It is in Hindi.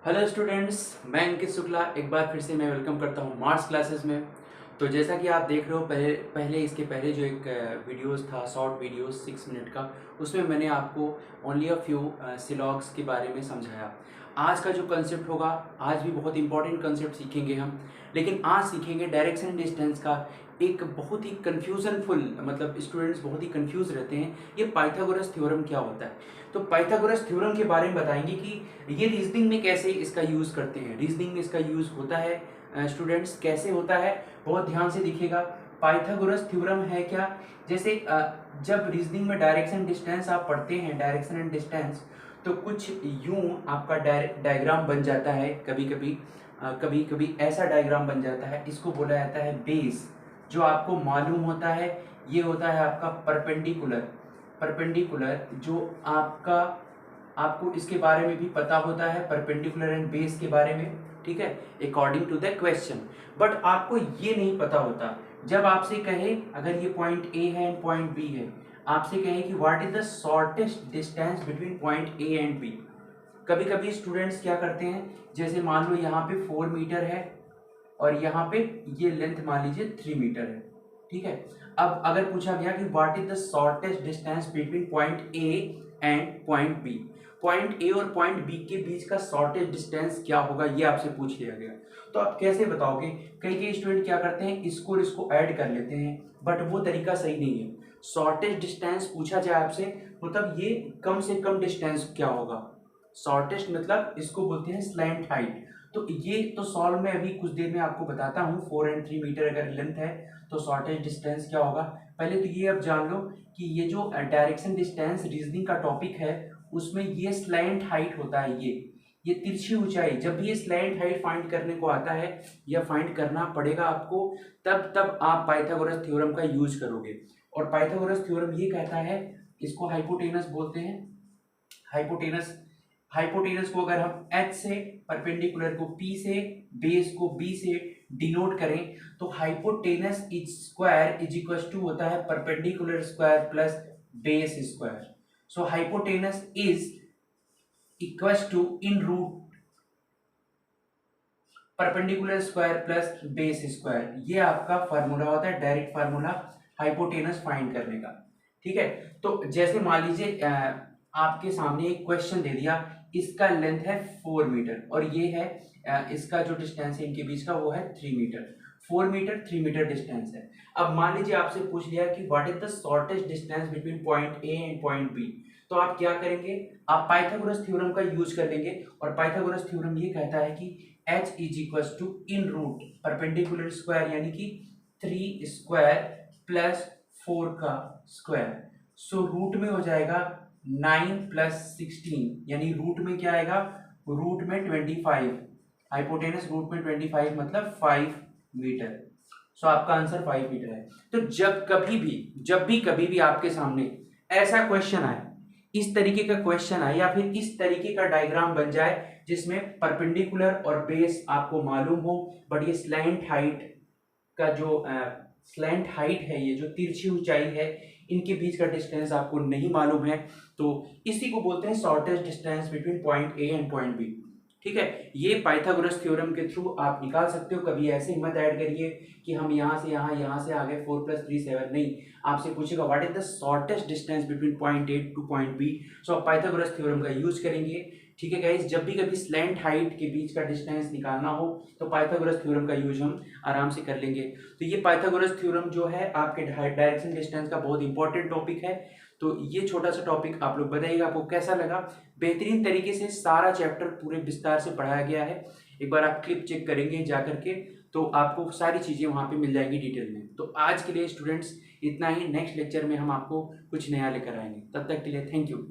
हेलो स्टूडेंट्स, मैं अंकित शुक्ला एक बार फिर से मैं वेलकम करता हूँ मार्क्स क्लासेस में। तो जैसा कि आप देख रहे हो, पहले इसके पहले जो एक वीडियोस था, शॉर्ट वीडियोस 6 मिनट का, उसमें मैंने आपको ओनली अ फ्यू सिलॉग्स के बारे में समझाया। आज का जो कंसेप्ट होगा, आज भी बहुत इंपॉर्टेंट कंसेप्ट सीखेंगे हम, लेकिन आज सीखेंगे डायरेक्शन एंड डिस्टेंस का एक बहुत ही कन्फ्यूजनफुल, मतलब स्टूडेंट्स बहुत ही कंफ्यूज रहते हैं, ये पाइथागोरस थ्योरम क्या होता है। तो पाइथागोरस थ्योरम के बारे में बताएंगे कि ये रीजनिंग में कैसे इसका यूज़ करते हैं, रीजनिंग में इसका यूज़ होता है। स्टूडेंट्स कैसे होता है, बहुत ध्यान से दिखिएगा। पाइथागोरस थ्योरम है क्या, जैसे जब रीजनिंग में डायरेक्शन डिस्टेंस आप पढ़ते हैं, डायरेक्शन एंड डिस्टेंस, तो कुछ यूं आपका डायग्राम बन जाता है। कभी कभी ऐसा डायग्राम बन जाता है, इसको बोला जाता है बेस। जो आपको मालूम होता है, ये होता है आपका परपेंडिकुलर। परपेंडिकुलर जो आपका, आपको इसके बारे में भी पता होता है, परपेंडिकुलर एंड बेस के बारे में, ठीक है, according to the question. But आपको ये नहीं पता होता, जब आपसे कहे अगर ये पॉइंट ए है एंड पॉइंट बी है, आपसे कहे कि what is the shortest distance between point A and B. कभी कभी स्टूडेंट्स क्या करते हैं, जैसे मान लो यहाँ पे 4 मीटर है और यहाँ पे ये लेंथ मान लीजिए 3 मीटर है, ठीक है। अब अगर पूछा गया कि what is the shortest distance between point A and point B, point A और पॉइंट बी के बीच का शॉर्टेस्ट डिस्टेंस क्या होगा, ये आपसे पूछ लिया गया। तो आप कैसे बताओगे। कई कई स्टूडेंट क्या करते हैं, इसको और इसको ऐड कर लेते हैं, बट वो तरीका सही नहीं है। शॉर्टेस्ट डिस्टेंस पूछा जाए आपसे, मतलब ये कम से कम डिस्टेंस क्या होगा। शॉर्टेस्ट मतलब इसको बोलते हैं स्लैंट हाइट। तो ये तो सॉल्व में अभी कुछ देर में आपको बताता हूँ। 4 एंड 3 मीटर अगर लेंथ है तो शॉर्टेस्ट डिस्टेंस क्या होगा। पहले तो ये अब जान लो कि ये जो डायरेक्शन डिस्टेंस रीजनिंग का टॉपिक है, उसमें ये स्लैंट हाइट होता है। ये तिरछी ऊंचाई, जब भी ये स्लैंट हाइट फाइंड करने को आता है या फाइंड करना पड़ेगा आपको, तब आप पाइथागोरस थ्योरम का यूज करोगे। और पाइथागोरस थ्योरम ये कहता है, इसको हाइपोटेनस बोलते हैं। हाइपोटेनस, हाइपोटेनस को अगर हम h से, परपेंडिकुलर को p से, बेस को b से डिनोट करें, तो hypotenuse is square is equal to होता है perpendicular square plus base square. So hypotenuse is equal to in root perpendicular square plus base square. ये आपका फार्मूला होता है, डायरेक्ट फार्मूला हाइपोटेनस फाइंड करने का, ठीक है। तो जैसे मान लीजिए आपके सामने एक क्वेश्चन दे दिया, इसका लेंथ है 4 मीटर और ये है इसका जो डिस्टेंस है इनके बीच का वो है 3 मीटर। 4 मीटर 3 मीटर डिस्टेंस है। अब मान लीजिए आपसे पूछ लिया कि what is the shortest distance between point A and point B, तो आप क्या करेंगे, आप पाइथागोरस थ्योरम का यूज कर लेंगे। और पाइथागोरस थ्योरम ये कहता है कि h is equal to in root perpendicular square यानी कि 3 स्क्वायर प्लस 4 का स्क्वायर। सो रूट में हो जाएगा 9 प्लस 16, यानी रूट में क्या आएगा, रूट में 25। हाइपोटेनस रूट में 25 मतलब 5 मीटर। सो आपका आंसर 5 मीटर है। तो जब भी कभी भी आपके सामने ऐसा क्वेश्चन आए, इस तरीके का क्वेश्चन आए या फिर इस तरीके का डायग्राम बन जाए जिसमें परपेंडिकुलर और बेस आपको मालूम हो, बट ये स्लैंट हाइट का जो स्लैंट हाइट है, ये जो तिरछी ऊंचाई है, इनके बीच का डिस्टेंस आपको नहीं मालूम है, तो इसी को बोलते हैं shortest distance between point A and point B, ठीक है। ये पाइथागोरस थ्योरम के थ्रू आप निकाल सकते हो। कभी ऐसे मत ऐड करिए कि हम यहाँ से यहाँ से आ गए 4 + 3 7, नहीं। आपसे पूछेगा what is the shortest distance between point A to point B, so आप पाइथागोरस थ्योरम का यूज करेंगे, ठीक है गाइस। जब भी कभी स्लैंट हाइट के बीच का डिस्टेंस निकालना हो तो पाइथागोरस थ्योरम का यूज हम आराम से कर लेंगे। तो ये पाइथागोरस थ्योरम जो है आपके डायरेक्शन डिस्टेंस का बहुत इंपॉर्टेंट टॉपिक है। तो ये छोटा सा टॉपिक आप लोग बताइएगा आपको कैसा लगा। बेहतरीन तरीके से सारा चैप्टर पूरे विस्तार से पढ़ाया गया है। एक बार आप क्लिप चेक करेंगे जा करके, तो आपको सारी चीज़ें वहाँ पे मिल जाएंगी डिटेल में। तो आज के लिए स्टूडेंट्स इतना ही। नेक्स्ट लेक्चर में हम आपको कुछ नया लेकर आएंगे। तब तक के लिए थैंक यू।